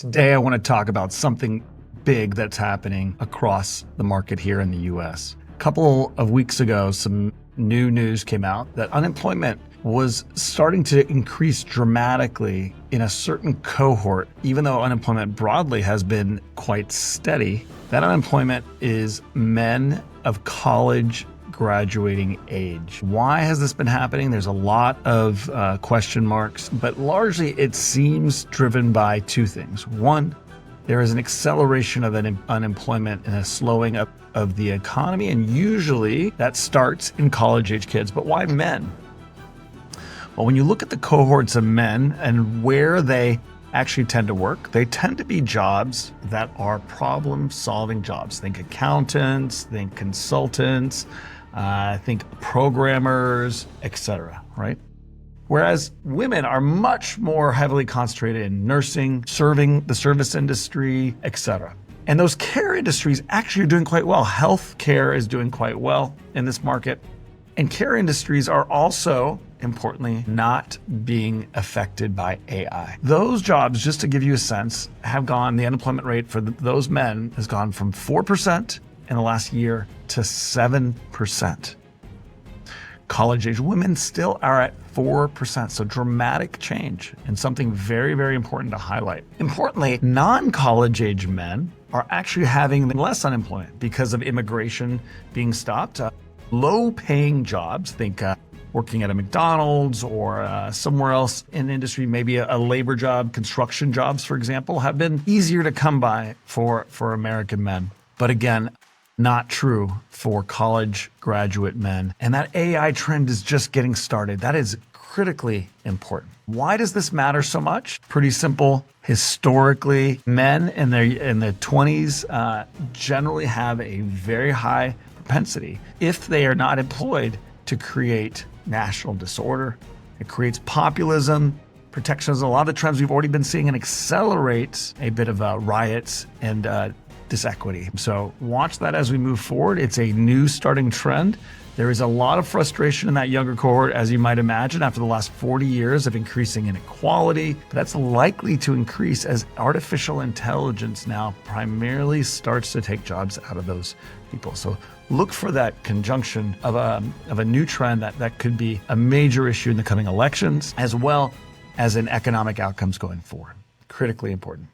Today, I want to talk about something big that's happening across the market here in the US. A couple of weeks ago, some new news came out that unemployment was starting to increase dramatically in a certain cohort. Even though unemployment broadly has been quite steady, that unemployment is men of college graduating age. Why has this been happening? There's a lot of question marks, but largely it seems driven by two things. One, there is an acceleration of unemployment and a slowing up of the economy, and usually that starts in college-age kids. But why men? Well, when you look at the cohorts of men and where they actually tend to work, they tend to be jobs that are problem-solving jobs. Think accountants, think consultants, think programmers, etc., right? Whereas women are much more heavily concentrated in nursing, serving the service industry, etc. And those care industries actually are doing quite well. Healthcare is doing quite well in this market. And care industries are also, importantly, not being affected by AI. Those jobs, just to give you a sense, the unemployment rate for those men has gone from 4% in the last year to 7%. College-age women still are at 4%, so dramatic change, and something very, very important to highlight. Importantly, non-college-age men are actually having less unemployment because of immigration being stopped. Low-paying jobs, think working at a McDonald's or somewhere else in industry, maybe a labor job, construction jobs, for example, have been easier to come by for American men. But again, not true for college graduate men. And that AI trend is just getting started. That is critically important. Why does this matter so much? Pretty simple. Historically, men in their 20s generally have a very high propensity, if they are not employed, to create national disorder. It creates populism, protectionism, a lot of the trends we've already been seeing, and accelerates a bit of riots and disequity. So watch that as we move forward. It's a new starting trend. There is a lot of frustration in that younger cohort, as you might imagine, after the last 40 years of increasing inequality. But that's likely to increase as artificial intelligence now primarily starts to take jobs out of those people. So look for that conjunction of a new trend that could be a major issue in the coming elections, as well as in economic outcomes going forward. Critically important.